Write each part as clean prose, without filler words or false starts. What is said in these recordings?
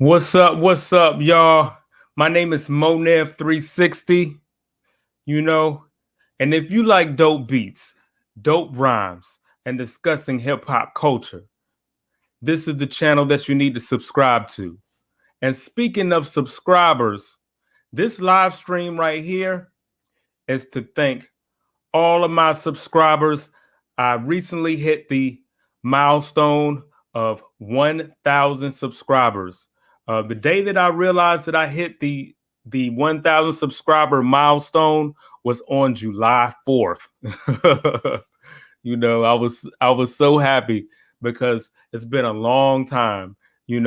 What's up, y'all? My name is Monev360, you know, and if you like dope beats, dope rhymes, and discussing hip hop culture, this is the channel that you need to subscribe to. And speaking of subscribers, this live stream right here is to thank all of my subscribers. I recently hit the milestone of 1,000 subscribers. The day that I realized that I hit the 1,000 subscriber milestone was on July 4th. I was so happy because it's been a long time, and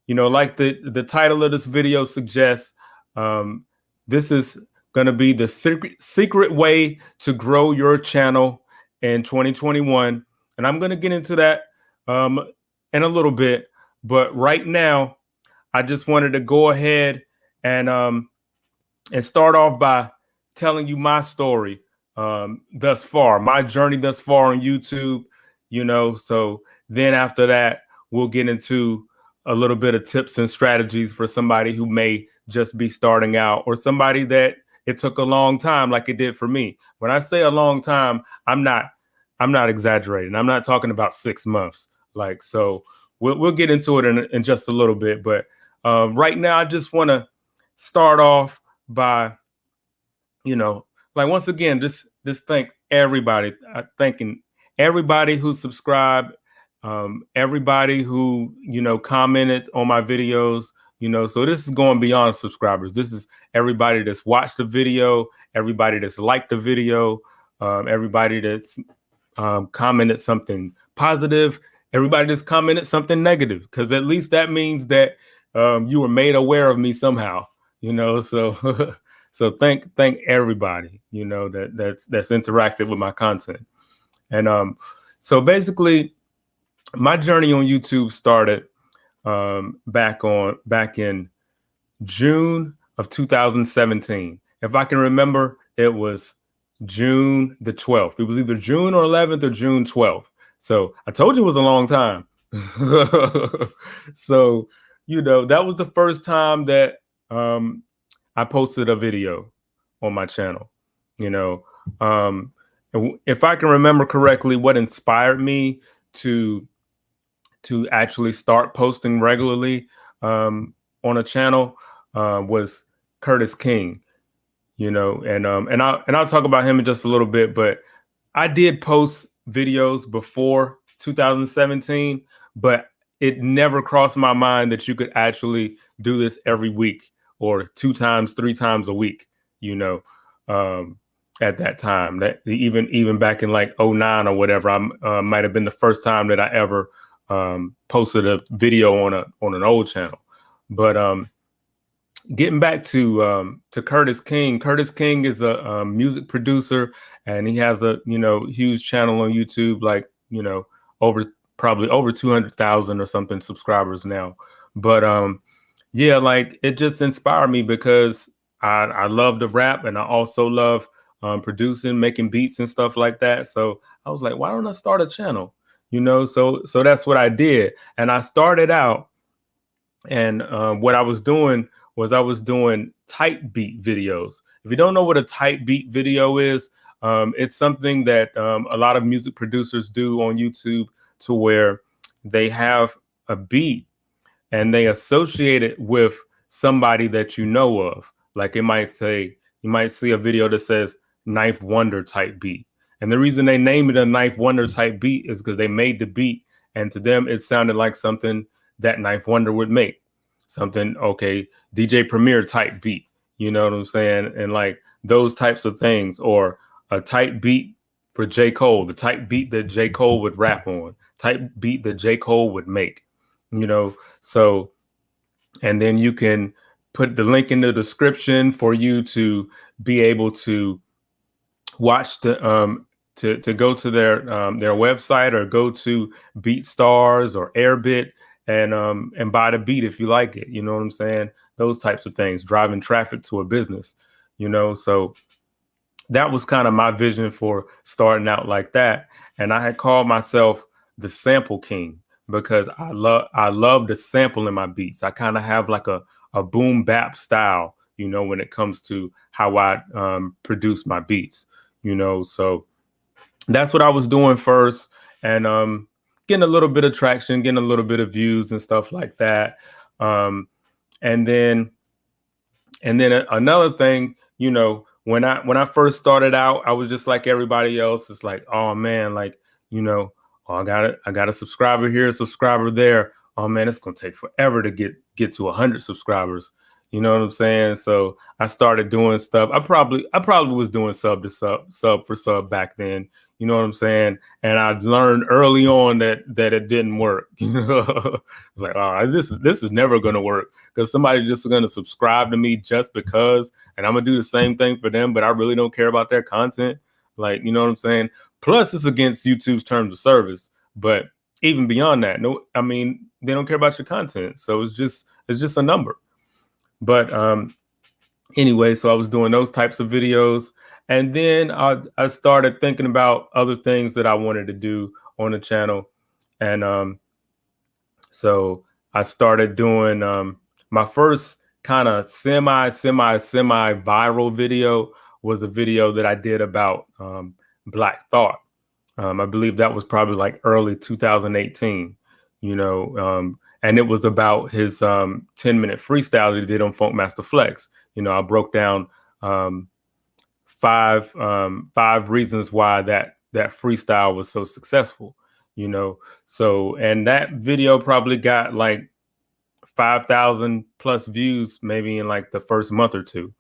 like the title of this video suggests, this is going to be the secret way to grow your channel in 2021. And I'm going to get into that in a little bit. But right now, I just wanted to go ahead and start off by telling you my story thus far, my journey thus far on YouTube, so then after that, we'll get into a little bit of tips and strategies for somebody who may just be starting out or somebody that it took a long time like it did for me. When I say a long time, I'm not exaggerating. I'm not talking about 6 months. So we'll get into it in just a little bit. But right now, I just want to start off by, once again, just thank everybody. Thanking everybody who subscribed, everybody who, commented on my videos, so this is going beyond subscribers. This is everybody that's watched the video, everybody that's liked the video, everybody that's commented something positive, everybody that's commented something negative, because at least that means that you were made aware of me somehow, so so thank everybody, that's interacted with my content. And so basically my journey on YouTube started back in June of 2017. If I can remember, it was June the 12th. It was either June or 11th or June 12th. So I told you it was a long time. So, that was the first time that I posted a video on my channel. If I can remember correctly, what inspired me to actually start posting regularly on a channel was Curtis King, and I'll talk about him in just a little bit. But I did post videos before 2017, but it never crossed my mind that you could actually do this every week or 2 times, 3 times a week, at that time. That even back in like 2009 or whatever, I might have been the first time that I ever posted a video on an old channel. But getting back to Curtis King. Curtis King is a music producer, and he has a huge channel on YouTube, like probably over 200,000 or something subscribers now. But yeah, like it just inspired me because I love to rap, and I also love producing, making beats and stuff like that. So I was like, why don't I start a channel? So that's what I did. And I started out, and what I was doing was I was doing type beat videos. If you don't know what a type beat video is, it's something that a lot of music producers do on YouTube, to where they have a beat and they associate it with somebody that you know of. Like you might see a video that says Ninth Wonder type beat. And the reason they name it a Ninth Wonder type beat is because they made the beat, and to them it sounded like something that Ninth Wonder would make. Something, okay, DJ Premier type beat, you know what I'm saying? And like those types of things, or a type beat for J. Cole, the type beat that J. Cole would rap on, type beat that J. Cole would make, so, and then you can put the link in the description for you to be able to watch the to go to their website, or go to BeatStars or Airbit and buy the beat if you like it. You know what I'm saying? Those types of things, driving traffic to a business, so that was kind of my vision for starting out like that. And I had called myself the Sample King, because I love the sample in my beats. I kind of have like a boom bap style, when it comes to how I produce my beats, so that's what I was doing first, and getting a little bit of traction, getting a little bit of views and stuff like that. Um, and then another thing, when I first started out, I was just like everybody else. It's like, oh man, like, oh, I got a subscriber here, a subscriber there. Oh man, it's gonna take forever to get to 100 subscribers. You know what I'm saying? So I started doing stuff. I probably was doing sub to sub for sub back then. You know what I'm saying? And I learned early on that it didn't work. It's like, oh, this is never gonna work, because somebody just going to subscribe to me just because, and I'm gonna do the same thing for them, but I really don't care about their content. Like, you know what I'm saying? Plus, it's against YouTube's terms of service. But even beyond that, no, I mean, they don't care about your content, so it's just a number. But anyway, so I was doing those types of videos, and then I started thinking about other things that I wanted to do on the channel, and so I started doing my first kind of semi viral video was a video that I did about Black Thought. I believe that was probably like early 2018, and it was about his 10-minute freestyle that he did on Funk Master Flex. I broke down five reasons why that freestyle was so successful. So, and that video probably got like 5,000 plus views maybe in like the first month or two,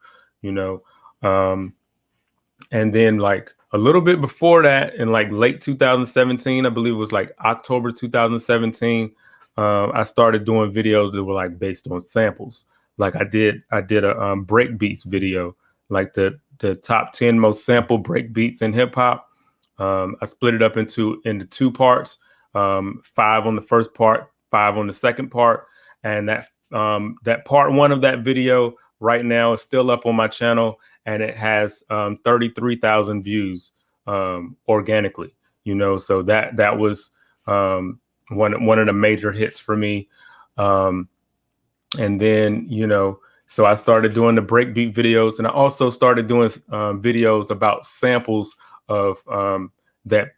um, and then like a little bit before that, in like late 2017, I believe it was like October 2017, I started doing videos that were like based on samples. Like I did a break beats video, like the top 10 most sampled break beats in hip hop. I split it up into two parts, 5 on the first part, 5 on the second part, and that part 1 of that video right now is still up on my channel, and it has 33,000 views organically. So that was one of the major hits for me. And then so I started doing the breakbeat videos, and I also started doing videos about samples of that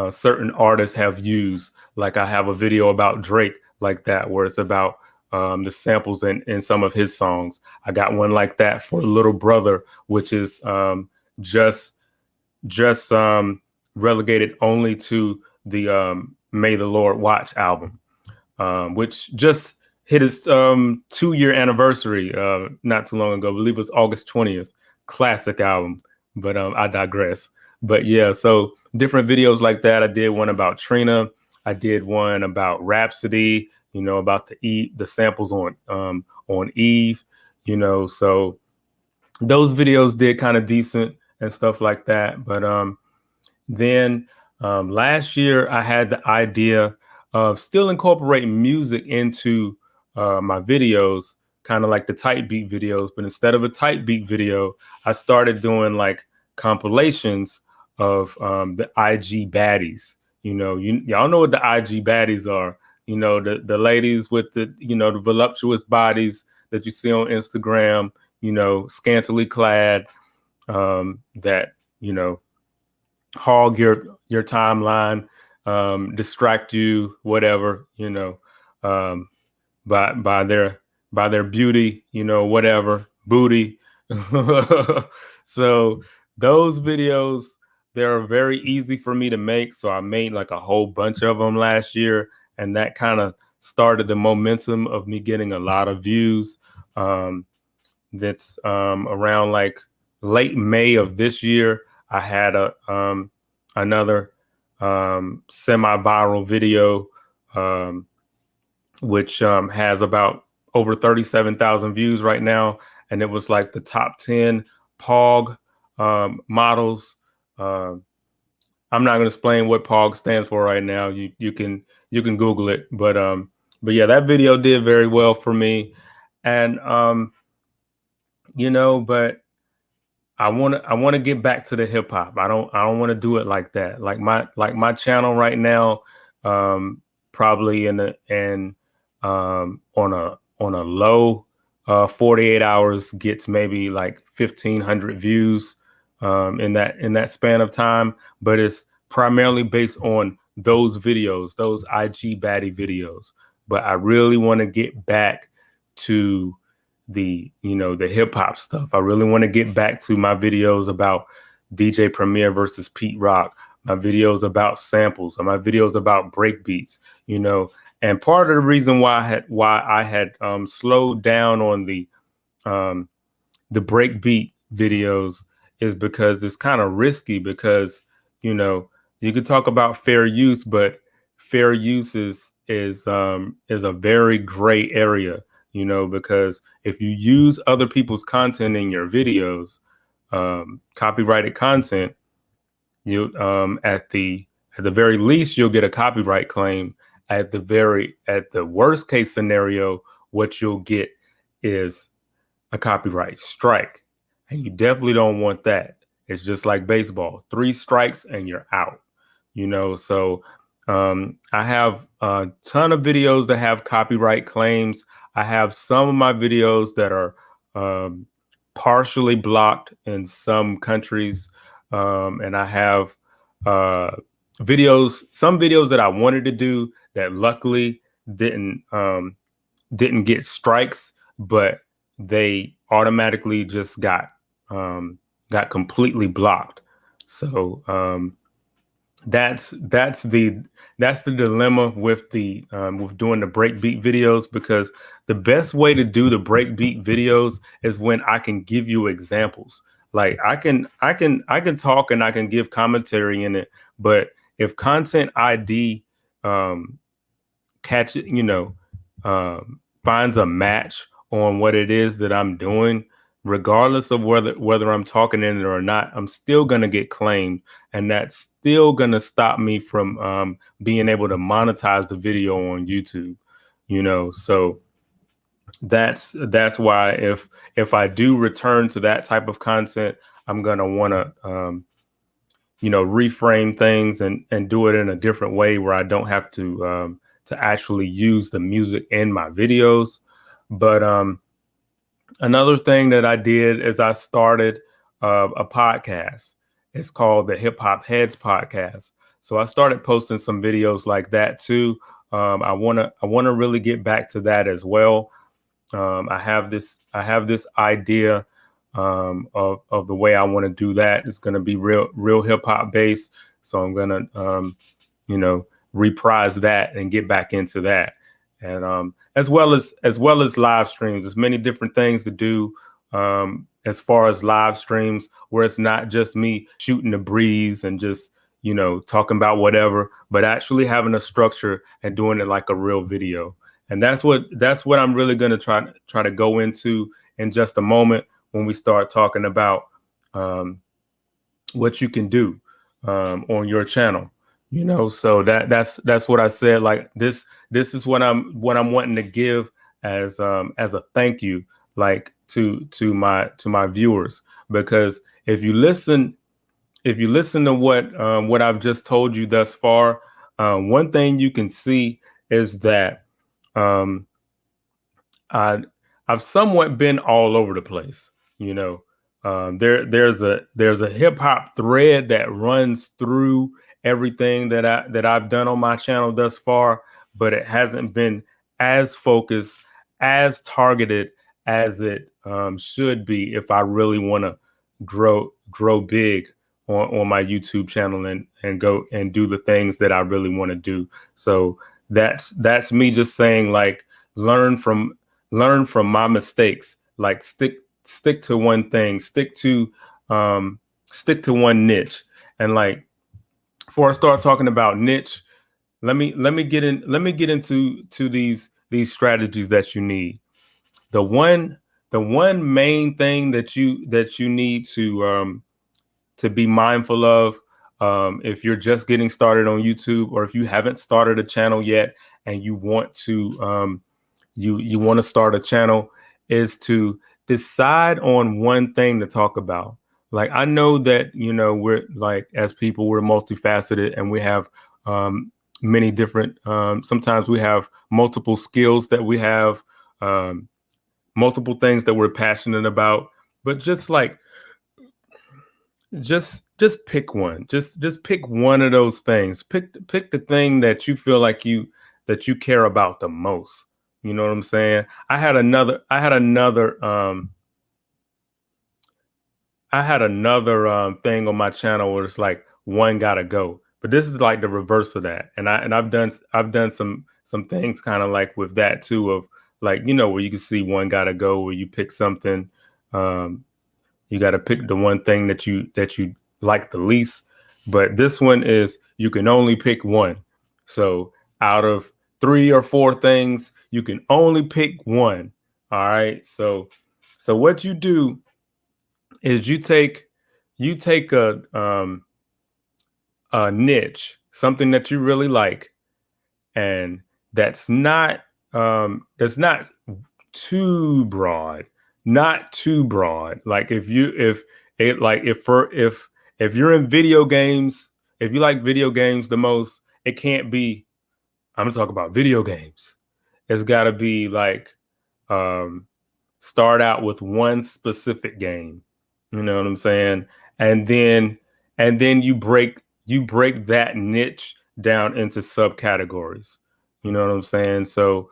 certain artists have used. Like I have a video about Drake like that, where it's about the samples in some of his songs. I got one like that for Little Brother, which is just relegated only to the May the Lord Watch album, which just hit its 2-year anniversary not too long ago. I believe it was August 20th. Classic album, but I digress. But yeah, so different videos like that. I did one about Trina. I did one about Rhapsody, about the samples on Eve, so those videos did kind of decent and stuff like that. But then last year I had the idea of still incorporating music into my videos, kind of like the tight beat videos, but instead of a tight beat video, I started doing like compilations of the IG baddies. Y'all know what the IG baddies are. The ladies with the the voluptuous bodies that you see on Instagram, scantily clad, that hog your timeline, distract you, whatever, by their beauty, whatever, booty. So those videos, they're very easy for me to make. So I made like a whole bunch of them last year, and that kind of started the momentum of me getting a lot of views. That's around like late May of this year, I had another semi-viral video, which has about over 37,000 views right now, and it was like the top 10 POG models. I'm not going to explain what POG stands for right now. You can Google it, but yeah, that video did very well for me, and but I want to get back to the hip hop. I don't want to do it like that. Like my channel right now, probably on a low 48 hours gets maybe like 1,500 views in that span of time, but it's primarily based on those videos, those IG baddie videos. But I really want to get back to the hip hop stuff. I really want to get back to my videos about DJ Premier versus Pete Rock, my videos about samples, or my videos about break beats, And part of the reason why I had slowed down on the break beat videos is because it's kind of risky, because you could talk about fair use, but fair use is a very gray area, because if you use other people's content in your videos, copyrighted content, you at the very least you'll get a copyright claim. At the worst case scenario, what you'll get is a copyright strike, and you definitely don't want that. It's just like baseball: 3 strikes and you're out. So I have a ton of videos that have copyright claims. I have some of my videos that are partially blocked in some countries, and I have some videos that I wanted to do that luckily didn't get strikes, but they automatically just got completely blocked. So that's the dilemma with with doing the breakbeat videos, because the best way to do the breakbeat videos is when I can give you examples. Like I can talk and I can give commentary in it, but if content ID catch finds a match on what it is that I'm doing, regardless of whether I'm talking in it or not, I'm still gonna get claimed, and that's still gonna stop me from being able to monetize the video on YouTube. So that's why if I do return to that type of content, I'm gonna want to reframe things and do it in a different way, where I don't have to actually use the music in my videos. But another thing that I did is I started a podcast. It's called the Hip Hop Heads Podcast. So I started posting some videos like that too. I wanna really get back to that as well. I have this idea of the way I want to do that. It's going to be real hip hop based. So I'm going to reprise that and get back into that. And as well as live streams. There's many different things to do as far as live streams, where it's not just me shooting the breeze and just talking about whatever, but actually having a structure and doing it like a real video. And that's what I'm really going to try to go into in just a moment, when we start talking about what you can do on your channel. So that's what I said. Like this is what I'm wanting to give as a thank you, like to my viewers, because if you listen to what I've just told you thus far, one thing you can see is that I've somewhat been all over the place. There's a hip hop thread that runs through everything that I've done on my channel thus far, but it hasn't been as focused, as targeted as it should be if I really want to grow big on my YouTube channel and go and do the things that I really want to do. So that's me just saying, like, learn from my mistakes. Like stick to one thing, stick to one niche. And like, before I start talking about niche, let me get into these strategies that you need. The one main thing that you need to be mindful of, if you're just getting started on YouTube, or if you haven't started a channel yet and you want to you want to start a channel, is to decide on one thing to talk about. Like, I know that we're, like, as people, we're multifaceted, and we have many different, sometimes we have multiple skills that we have, multiple things that we're passionate about, but just pick one. Just pick one of those things. Pick the thing that you feel like you care about the most. You know what I'm saying? I had another thing on my channel where it's like one gotta go. But this is like the reverse of that. And I've done some things kind of like with that too, of like, where you can see one gotta go, where you pick something. Um, you got to pick the one thing that you like the least. But this one is you can only pick one. So out of 3 or 4 things, you can only pick one. All right. So what you do is you take a niche, something that you really like, and that's not too broad, not too broad. Like if you're in video games, if you like video games the most, it can't be, I'm gonna talk about video games. It's got to be like, um start out with one specific game. You know what I'm saying? And then you break that niche down into subcategories. You know what I'm saying? So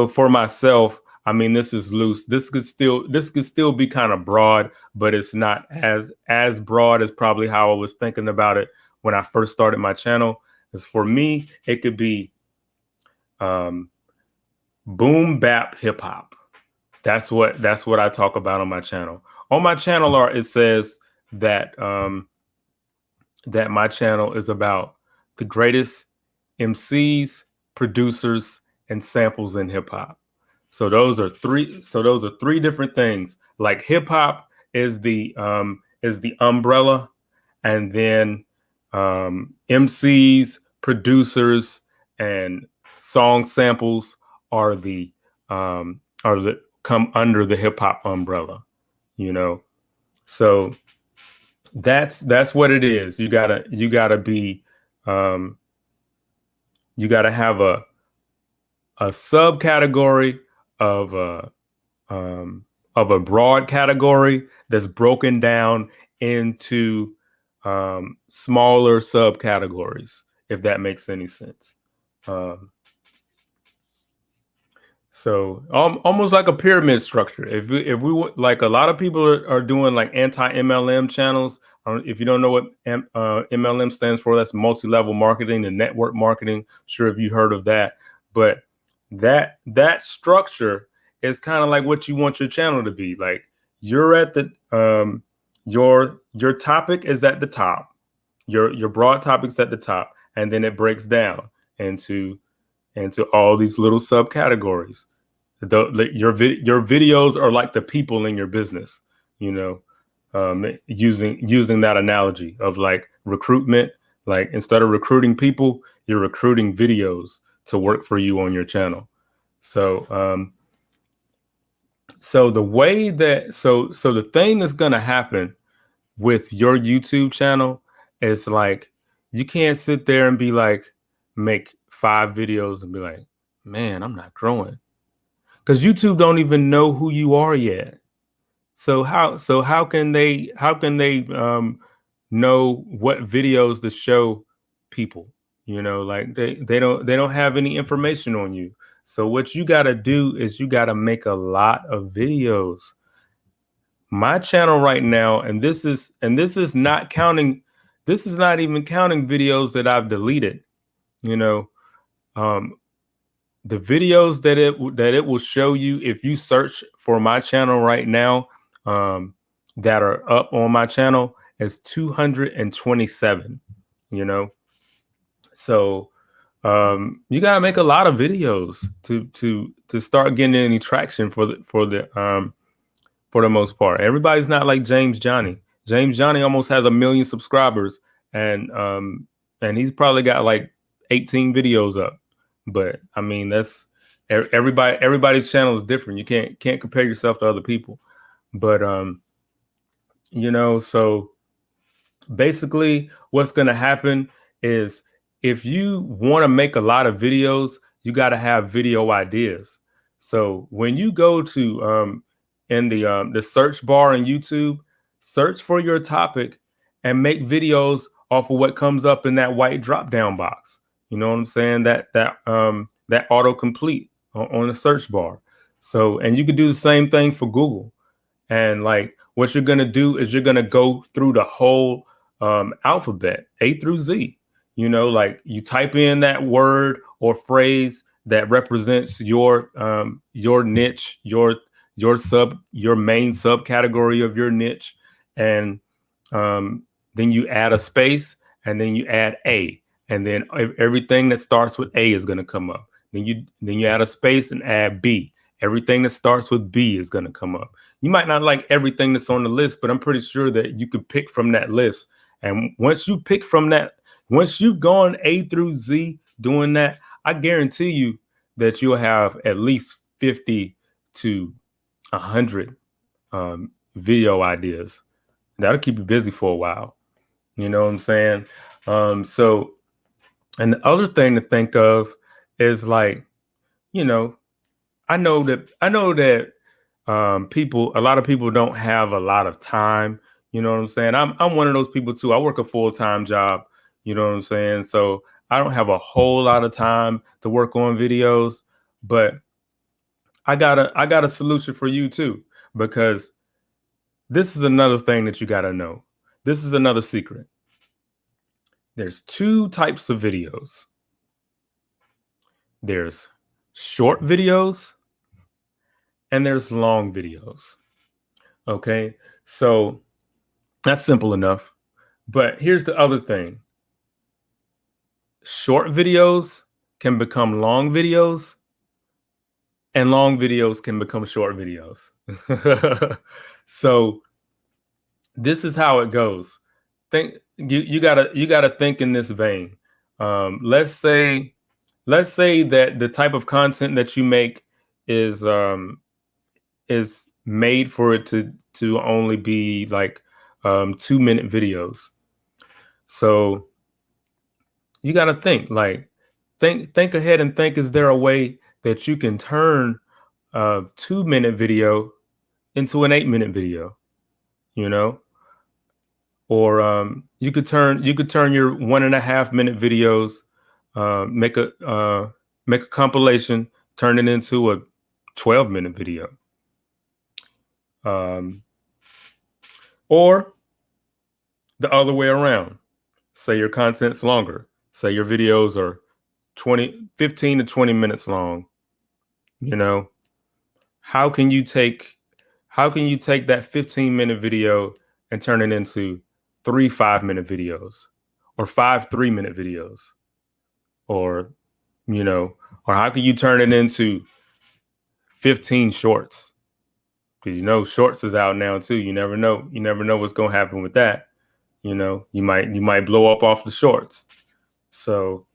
for myself, I mean, this is loose. This could still be kind of broad, but it's not as broad as probably how I was thinking about it when I first started my channel. As for me, it could be um boom bap hip hop. That's what I talk about on my channel. On my channel art, it says that my channel is about the greatest MCs, producers, and samples in hip hop. So those are three different things. Like hip hop is the umbrella, and then MCs, producers, and song samples are the come under the hip hop umbrella. You know, so that's what it is. You gotta be um, you gotta have a subcategory of a broad category that's broken down into smaller subcategories, if that makes any sense. Um, so almost like a pyramid structure. Like, a lot of people are doing like anti-MLM channels. If you don't know what MLM stands for, that's multi-level marketing and network marketing. I'm sure if you heard of that, but that structure is kind of like what you want your channel to be. Like, you're at the your topic is at the top, your broad topics at the top, and then it breaks down into all these little subcategories. Your videos are like the people in your business, you know, using that analogy of like recruitment. Like, instead of recruiting people, you're recruiting videos to work for you on your channel. So the way that so the thing that's gonna happen with your YouTube channel is like, you can't sit there and be like, make 5 videos and be like, man, I'm not growing, because YouTube don't even know who you are yet. So how can they know what videos to show people? Like, they don't have any information on you. So what you got to do is you got to make a lot of videos. My channel right now, and this is not even counting videos that I've deleted. You know, um, the videos that it will show you if you search for my channel right now, that are up on my channel, is 227. You know, so you gotta make a lot of videos to start getting any traction for the most part. Everybody's not like James Johnny. James Johnny almost has 1 million subscribers, and he's probably got like 18 videos up. But I mean, that's everybody's channel is different. You can't compare yourself to other people. But so basically what's going to happen is if you want to make a lot of videos, you got to have video ideas. So when you go to in the search bar in YouTube, search for your topic and make videos off of what comes up in that white drop down box. You know what I'm saying? That autocomplete on the search bar. So, and you could do the same thing for Google. And like what you're gonna do is you're gonna go through the whole alphabet, A through Z. You know, like you type in that word or phrase that represents your niche, your main subcategory of your niche, and then you add a space, and then you add A, and then everything that starts with A is going to come up. Then you add a space and add B. Everything that starts with B is going to come up. You might not like everything that's on the list, but I'm pretty sure that you could pick from that list. And once you pick from that, once you've gone A through Z doing that, I guarantee you that you'll have at least 50 to 100 video ideas. That'll keep you busy for a while. You know what I'm saying? So, and the other thing to think of is like, you know, I know that a lot of people don't have a lot of time. You know what I'm saying? I'm one of those people too. I work a full-time job. You know what I'm saying? So I don't have a whole lot of time to work on videos, but I got a solution for you too, because this is another thing that you got to know. This is another secret. There's two types of videos. There's short videos and there's long videos. Okay, so that's simple enough. But here's the other thing. Short videos can become long videos, and long videos can become short videos. So this is how it goes. You gotta think in this vein. Let's say that the type of content that you make is made for it to only be like 2-minute videos. So you got to think ahead and think, is there a way that you can turn a 2-minute video into an 8-minute video, you know? Or you could turn your 1.5-minute videos, make a compilation, turn it into a 12-minute video. Or the other way around. Say your content's longer. Say your videos are 15 to 20 minutes long. You know, how can you take that 15-minute video and turn it into 3 5-minute videos, or 5 3-minute videos? Or, you know, or how can you turn it into 15 shorts? Because you know shorts is out now too. You never know what's gonna happen with that. You know, you might blow up off the shorts. So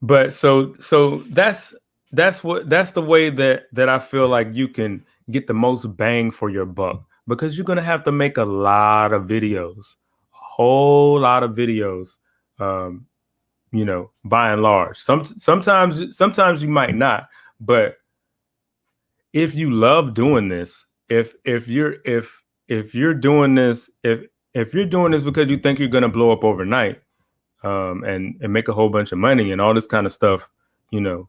but so that's the way that I feel like you can get the most bang for your buck, because you're gonna have to make a lot of videos, a whole lot of videos. You know, by and large. Sometimes you might not, but if you love doing this, if you're doing this, if you're doing this because you think you're gonna blow up overnight, and make a whole bunch of money and all this kind of stuff, you know,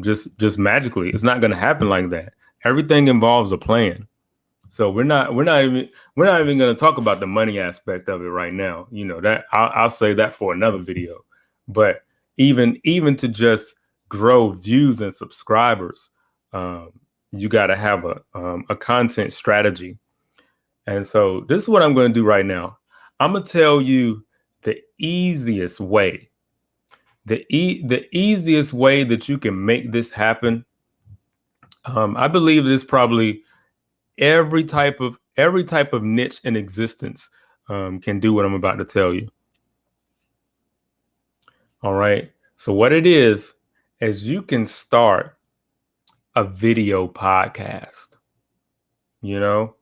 just magically, it's not gonna happen like that. Everything involves a plan. So we're not even gonna talk about the money aspect of it right now. You know, that I'll say that for another video. But even to just grow views and subscribers, you got to have a content strategy. And so this is what I'm going to do right now. I'm going to tell you the easiest way, the easiest way that you can make this happen. I believe this probably every type of niche in existence can do what I'm about to tell you. All right. So what it is you can start a video podcast. You know,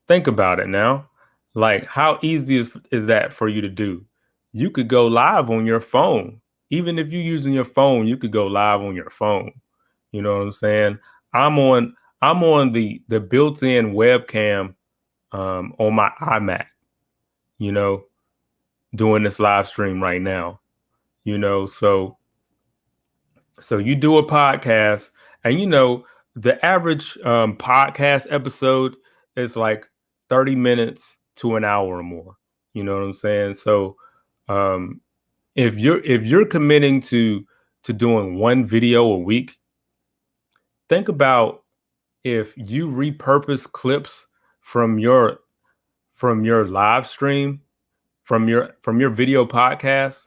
think about it now. Like, how easy is that for you to do? you could go live on your phone. Even if you're using your phone, you could go live on your phone. You know what I'm saying? I'm on the built-in webcam on my iMac, you know, doing this live stream right now. You know, so you do a podcast, and the average podcast episode is like 30 minutes to an hour or more. You know what I'm saying? So um, if you're committing to doing one video a week, think about if you repurpose clips from your live stream, from your video podcast,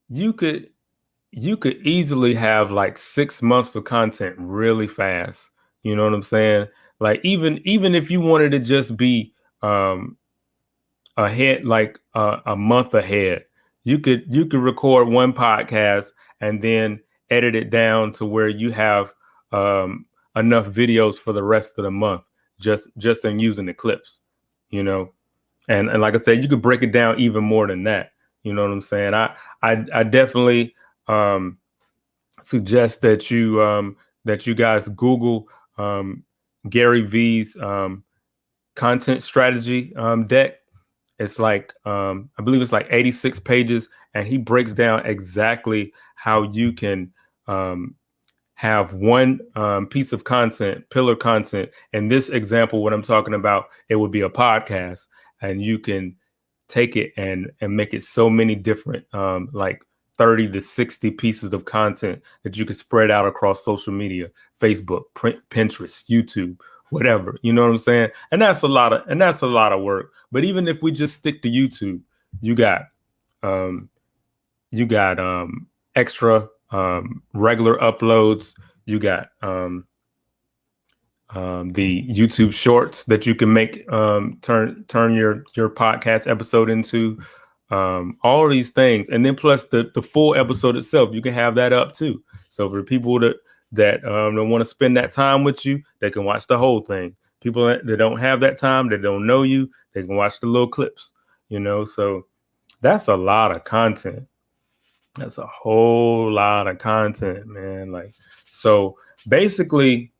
you could easily have like 6 months of content really fast. You know what I'm saying? Like even if you wanted to just be um ahead, like a month ahead, you could record one podcast and then edit it down to where you have um enough videos for the rest of the month, just in using the clips, you know. And like I said, you could break it down even more than that. You know what I'm saying? I definitely um suggest that you guys Google Gary Vee's content strategy deck. It's like I believe it's like 86 pages, and he breaks down exactly how you can um, have one piece of content, pillar content. In this example, what I'm talking about, it would be a podcast, and you can take it and make it so many different, like 30 to 60 pieces of content that you can spread out across social media, Facebook, Pinterest, YouTube, whatever. You know what I'm saying? And that's a lot of work. But even if we just stick to YouTube, you got um, extra regular uploads. You got the YouTube shorts that you can make, turn your podcast episode into, all of these things, and then plus the full episode itself, you can have that up too. So for people that don't want to spend that time with you, they can watch the whole thing. People that don't have that time, that don't know you, they can watch the little clips. So that's a lot of content. That's a whole lot of content, man. Like, so basically,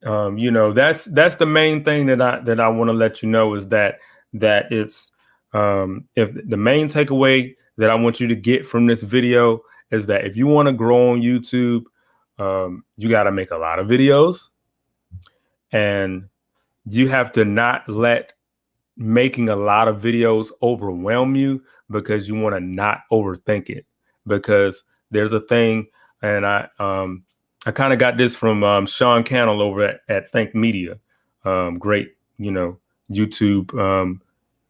that's the main thing that I want to let you know, is that it's if the main takeaway that I want you to get from this video is that if you want to grow on YouTube, you got to make a lot of videos, and you have to not let making a lot of videos overwhelm you, because you want to not overthink it. Because there's a thing, and I kind of got this from Sean Cannell over at Think Media, great, YouTube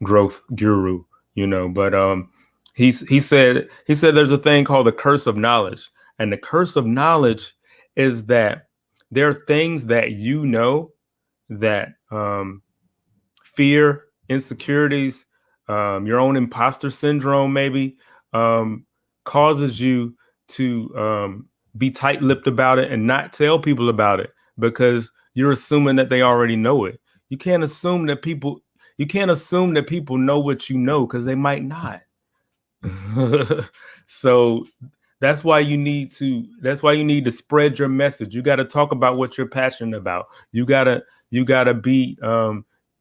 growth guru, but he said there's a thing called the curse of knowledge. And the curse of knowledge is that there are things that that fear, insecurities, your own imposter syndrome maybe, causes you to be tight-lipped about it and not tell people about it, because you're assuming that they already know it. You can't assume that people know what you know, because they might not. So that's why you need to spread your message. You got to talk about what you're passionate about. You gotta be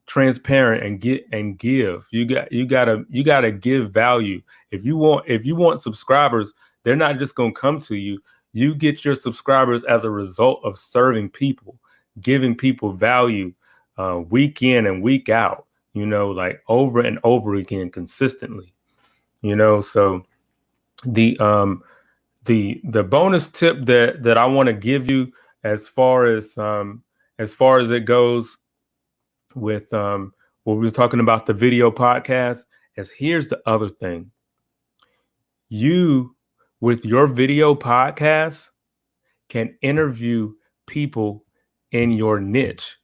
transparent and give. You gotta give value. If you want subscribers, they're not just gonna come to you. You get your subscribers as a result of serving people, giving people value, week in and week out, like over and over again, consistently. So the bonus tip that I want to give you, as far as it goes with what we were talking about, the video podcast, is here's the other thing. You, with your video podcast, can interview people in your niche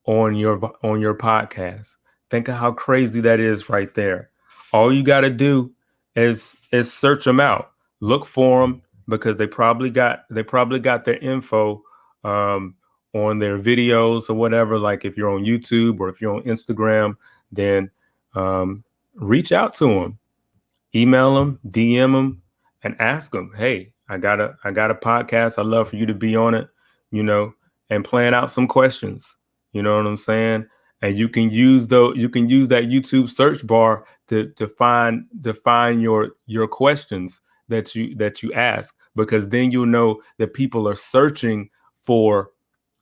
on your podcast. Think of how crazy that is right there. All you got to do is search them out, look for them, because they probably got their info on their videos or whatever. Like if you're on YouTube or if you're on Instagram, then reach out to them, email them, DM them, and ask them, hey, I got a podcast. I'd love for you to be on it, and plan out some questions. You know what I'm saying? And you can use that YouTube search bar to find your questions that you ask, because then you'll know that people are searching for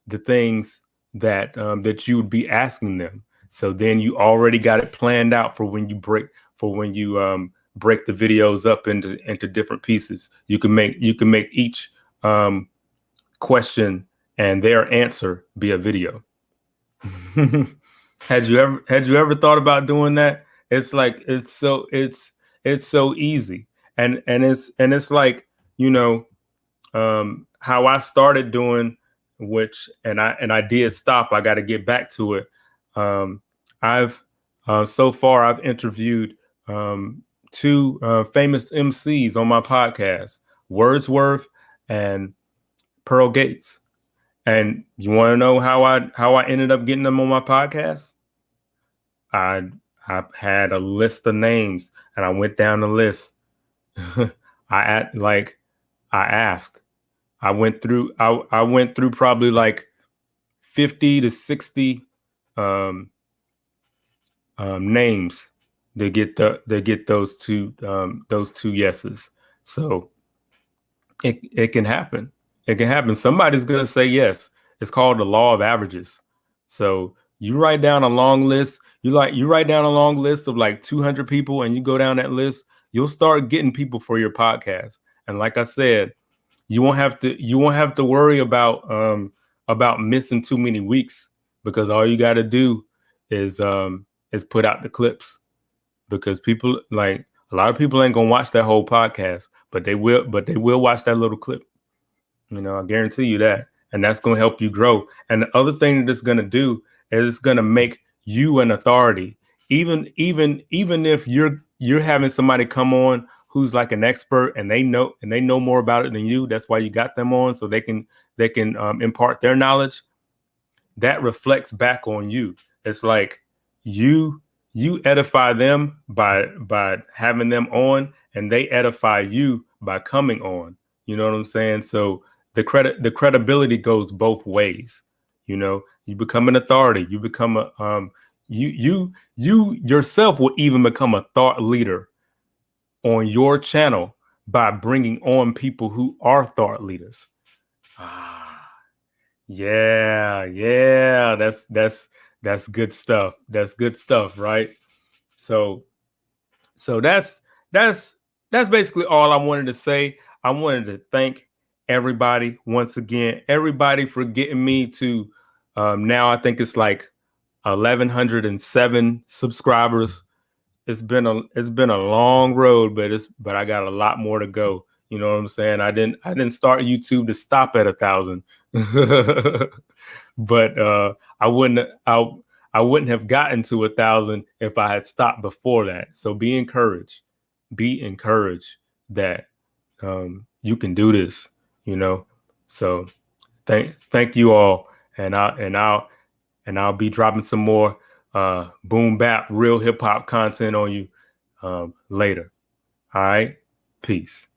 the things that you would be asking them. So then you already got it planned out for when you break the videos up into different pieces. You can make each question and their answer be a video. Had you ever thought about doing that? It's like it's so easy, and it's like, how I started doing, which and I did stop. I got to get back to it. I've so far I've interviewed two famous MCs on my podcast, Wordsworth and Pearl Gates. And you want to know how I ended up getting them on my podcast? I had a list of names, and I went down the list. I asked. I went through probably like 50 to 60 names to get those two yeses. So it can happen. It can happen. Somebody's gonna say yes. It's called the law of averages. So you write down a long list. You write down a long list of like 200 people, and you go down that list. You'll start getting people for your podcast. And like I said, you won't have to worry about missing too many weeks, because all you got to do is put out the clips, because people, like, a lot of people ain't gonna watch that whole podcast, but they will watch that little clip. I guarantee you that. And that's going to help you grow. And the other thing that it's going to do is it's going to make you an authority. Even if you're having somebody come on who's like an expert, and they know more about it than you, that's why you got them on, so they can impart their knowledge. That reflects back on you. It's like you edify them by having them on, and they edify you by coming on. You know what I'm saying? So the credibility goes both ways. You become an authority. You become you yourself will even become a thought leader on your channel by bringing on people who are thought leaders. Yeah, that's good stuff. That's good stuff, right? So that's basically all I wanted to say. I wanted to thank everybody once again, everybody for getting me to now I think it's like 1,107 subscribers. It's been a long road, but I got a lot more to go. You know what I'm saying? I didn't start YouTube to stop at 1,000, but I wouldn't have gotten to 1,000 if I had stopped before that. So be encouraged that you can do this. So thank you all, and I'll be dropping some more boom bap real hip hop content on you later. All right, peace.